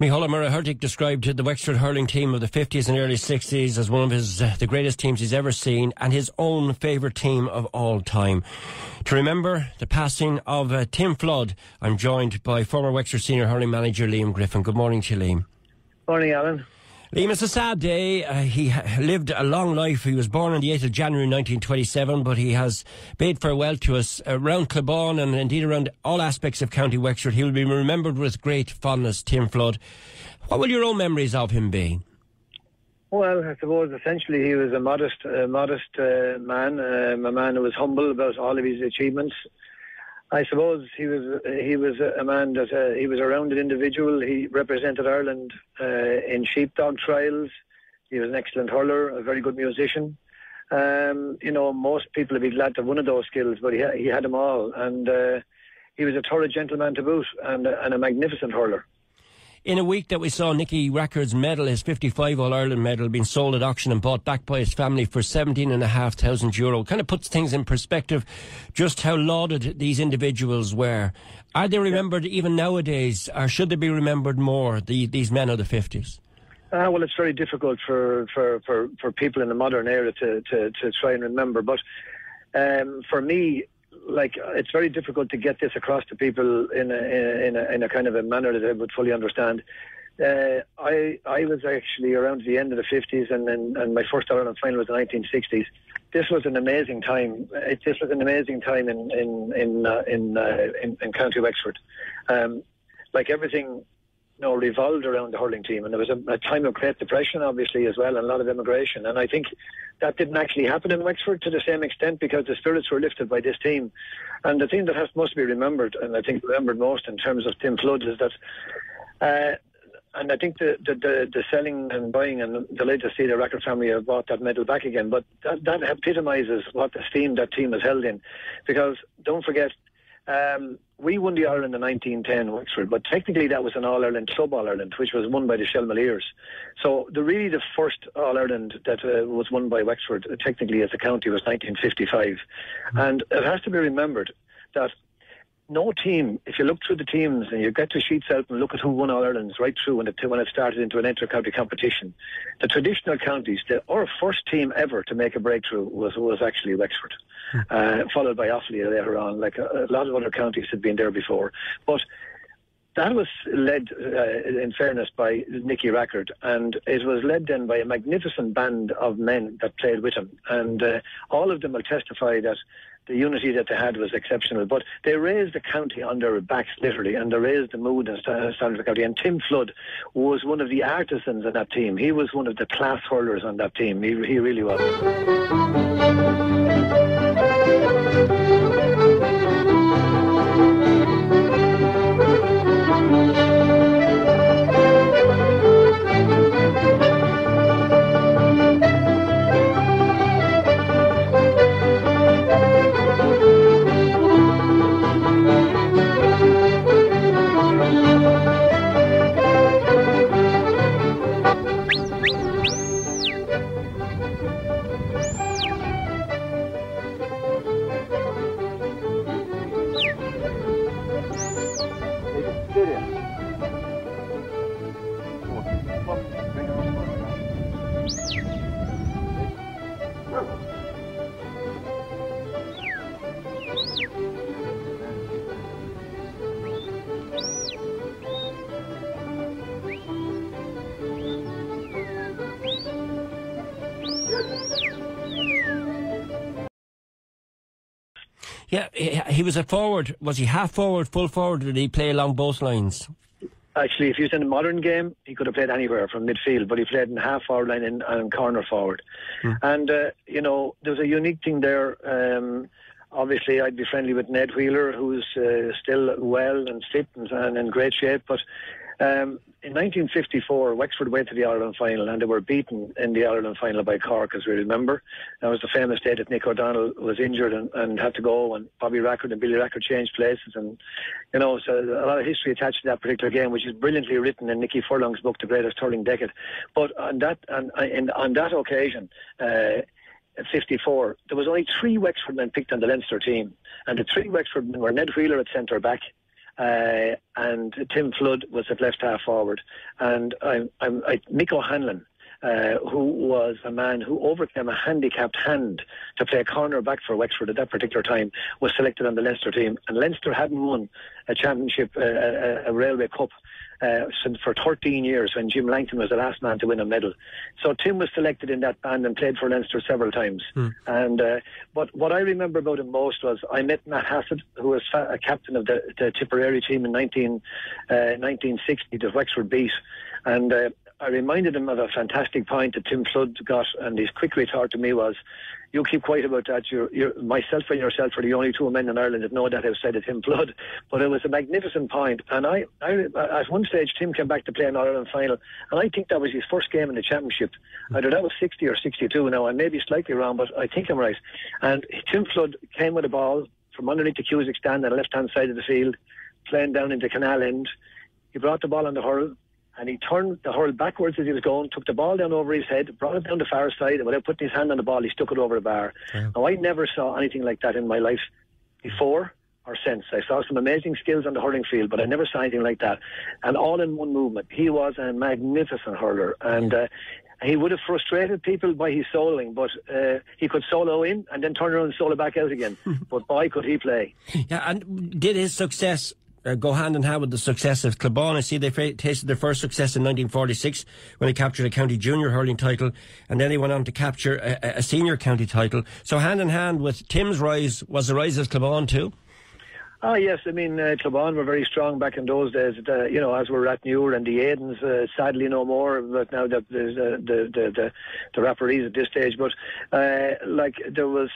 Micheál Murray described the Wexford hurling team of the 50s and early 60s as one of the greatest teams he's ever seen and his own favourite team of all time. To remember the passing of Tim Flood, I'm joined by former Wexford senior hurling manager Liam Griffin. Good morning to you, Liam. Morning, Alan. Liam, it's a sad day. He lived a long life. He was born on the 8th of January 1927, but he has bade farewell to us around Clubon and indeed around all aspects of County Wexford. He will be remembered with great fondness, Tim Flood. What will your own memories of him be? Well, I suppose essentially he was a modest man, a man who was humble about all of his achievements. I suppose he was a man that he was a rounded individual. He represented Ireland in sheepdog trials. He was an excellent hurler, a very good musician. Most people would be glad to have one of those skills, but he had them all, and he was a thorough gentleman to boot, and a magnificent hurler. In a week that we saw Nicky Rackard's medal, his 55 All-Ireland medal, being sold at auction and bought back by his family for €17,500. Kind of puts things in perspective just how lauded these individuals were. Are they remembered even nowadays, or should they be remembered more, these men of the 50s? Well, it's very difficult for people in the modern era to try and remember. But for me, it's very difficult to get this across to people in a kind of a manner that they would fully understand. I was actually around the end of the 50s, and my first Ireland final was the 1960s. This was an amazing time. This was an amazing time in County Wexford. Like everything, revolved around the hurling team, and there was a time of great depression, obviously, as well, and a lot of immigration. And I think that didn't actually happen in Wexford to the same extent, because the spirits were lifted by this team. And the thing that must be remembered, and I think remembered most in terms of Tim Flood, is that, and I think the selling and buying, and delighted to see the Rackard family have bought that medal back again. But that epitomises what esteem that team is held in, because don't forget. We won the Ireland in 1910 Wexford, but technically that was an All-Ireland Club All-Ireland, which was won by the Shelmaliers. So the first All-Ireland that was won by Wexford, technically as a county, was 1955. And it has to be remembered that no team, if you look through the teams and you get to sheets out and look at who won All-Irelands right through when it started into an inter-county competition, the traditional counties, our first team ever to make a breakthrough was actually Wexford, followed by Offaly later on. Like a lot of other counties had been there before. But that was led, in fairness, by Nicky Rackard, and it was led then by a magnificent band of men that played with him. And all of them will testify that the unity that they had was exceptional. But they raised the county on their backs, literally, and they raised the mood and standard of the county. And Tim Flood was one of the artisans in that team. He was one of the class hurlers on that team. He really was. Yeah, he was a forward. Was he half forward, full forward, or did he play along both lines? Actually, if he was in a modern game, he could have played anywhere from midfield, but he played in half forward line and corner forward. And, there's a unique thing there. Obviously, I'd be friendly with Ned Wheeler, who's still well and fit and in great shape. But in 1954, Wexford went to the Ireland final, and they were beaten in the Ireland final by Cork, as we remember. That was the famous day that Nick O'Donnell was injured and had to go, and Bobby Rackard and Billy Rackard changed places. And, so a lot of history attached to that particular game, which is brilliantly written in Nicky Furlong's book, The Greatest Hurling Decade. But on that occasion, 54, there was only 3 Wexford men picked on the Leinster team, and the 3 Wexford men were Ned Wheeler at centre back, and Tim Flood was at left half forward, and Mick O'Hanlon, who was a man who overcame a handicapped hand to play corner back for Wexford at that particular time, was selected on the Leinster team. And Leinster hadn't won a championship, a Railway Cup, for 13 years, when Jim Langton was the last man to win a medal. So Tim was selected in that band and played for Leinster several times. And but what I remember about him most was I met Matt Hassett, who was a captain of the Tipperary team in 1960 that Wexford beat. And I reminded him of a fantastic point that Tim Flood got, and his quick retort to me was, "You keep quiet about that. Myself and yourself are the only two men in Ireland that know that outside of Tim Flood." But it was a magnificent point. And I at one stage, Tim came back to play an Ireland final, and I think that was his first game in the championship. Either that was 60 or 62 now. I may be slightly wrong, but I think I'm right. And Tim Flood came with a ball from underneath the Cusack stand on the left-hand side of the field, playing down into Canal End. He brought the ball on the hurl, and he turned the hurl backwards as he was going, took the ball down over his head, brought it down the far side, and without putting his hand on the ball, he stuck it over the bar. Yeah. Now, I never saw anything like that in my life before or since. I saw some amazing skills on the hurling field, but I never saw anything like that. And all in one movement. He was a magnificent hurler. And he would have frustrated people by his soloing, but he could solo in and then turn around and solo back out again. But boy, could he play. Yeah, and did his success go hand in hand with the success of Clabon? I see they tasted their first success in 1946 when they captured a county junior hurling title, and then they went on to capture a senior county title. So hand in hand with Tim's rise was the rise of Clabon too? Oh yes, I mean Clabon were very strong back in those days. As were Ratnewer and the Aidens. Sadly, no more. But now the referees at this stage. But there was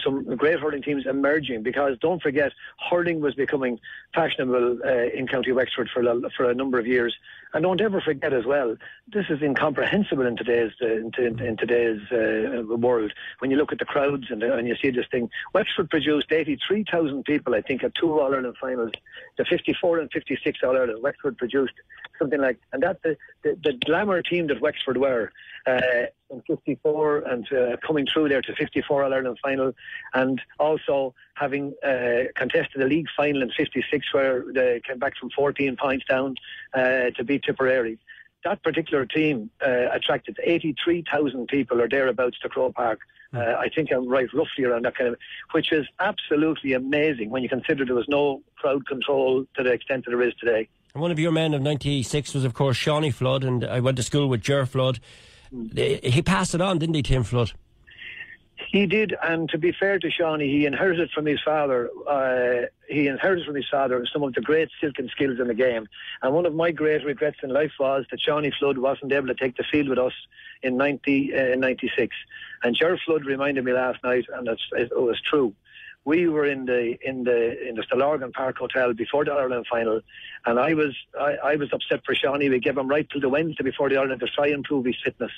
some great hurling teams emerging, because don't forget, hurling was becoming fashionable in County Wexford for a number of years. And don't ever forget as well, this is incomprehensible in today's world. When you look at the crowds and you see this thing, Wexford produced 83,000 people, I think, at 2 All-Ireland finals. The 54 and 56 All-Ireland, Wexford produced something like, and that the glamour team that Wexford were in 54 and coming through there to 54 All-Ireland final, and also having contested the league final in 56 where they came back from 14 points down to beat Tipperary. That particular team attracted 83,000 people or thereabouts to Croke Park. I think I'm right, roughly around that kind of, which is absolutely amazing when you consider there was no crowd control to the extent that there is today. And one of your men of 96 was, of course, Shawnee Flood, and I went to school with Ger Flood. He passed it on, didn't he, Tim Flood? He did, and to be fair to Shawnee, he inherited from his father. Some of the great silken skills in the game. And one of my great regrets in life was that Shawnee Flood wasn't able to take the field with us in 96. And Ger Flood reminded me last night, and it was true. We were in the Stillorgan Park Hotel before the Ireland final, and I was upset for Shawnee. We gave him right till the Wednesday before the Ireland to try and prove his fitness,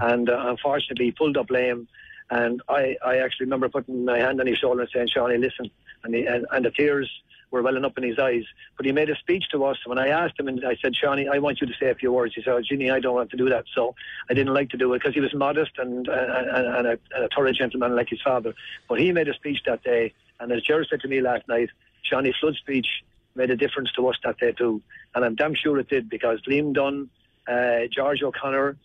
and unfortunately he pulled up lame. And I actually remember putting my hand on his shoulder and saying, "Shawnee, listen," and the tears were welling up in his eyes. But he made a speech to us. When I asked him, and I said, "Shawnee, I want you to say a few words," he said, "Oh, Ginny, I don't want to do that." So I didn't like to do it, because he was modest and a thorough gentleman like his father. But he made a speech that day, and as Gerry said to me last night, Shawnee Flood's speech made a difference to us that day too. And I'm damn sure it did, because Liam Dunn, George O'Connor,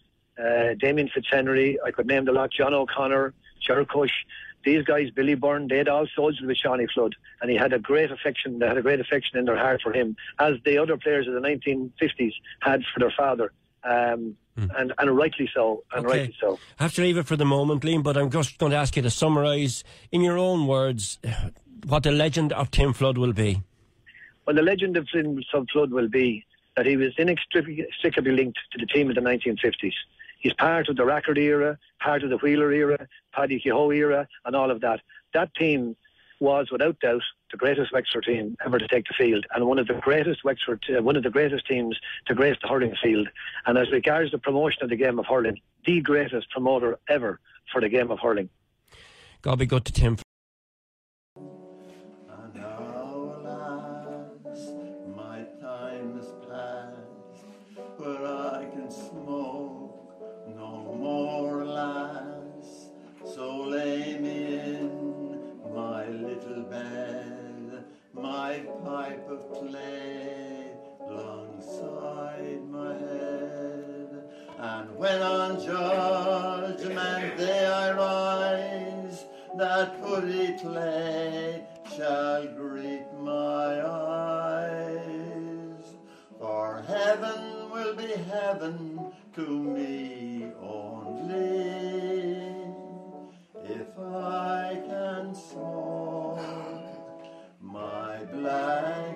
Damien Fitzhenry, I could name the lot, John O'Connor, Ger Cush, these guys, Billy Byrne, they'd all soldiered with Shawnee Flood, and he had a great affection. They had a great affection in their heart for him, as the other players of the 1950s had for their father, and rightly so. And okay. Rightly so. I have to leave it for the moment, Liam, but I'm just going to ask you to summarise in your own words what the legend of Tim Flood will be. Well, the legend of Tim Flood will be that he was inextricably linked to the team of the 1950s. He's part of the Rackard era, part of the Wheeler era, Paddy Kehoe era, and all of that. That team was, without doubt, the greatest Wexford team ever to take the field, and one of the greatest teams to grace the hurling field. And as regards the promotion of the game of hurling, the greatest promoter ever for the game of hurling. God be good to Tim. My pipe of clay. when on judgment day I rise, that putty clay shall greet my eyes. For heaven will be heaven to me only, if I can smoke my black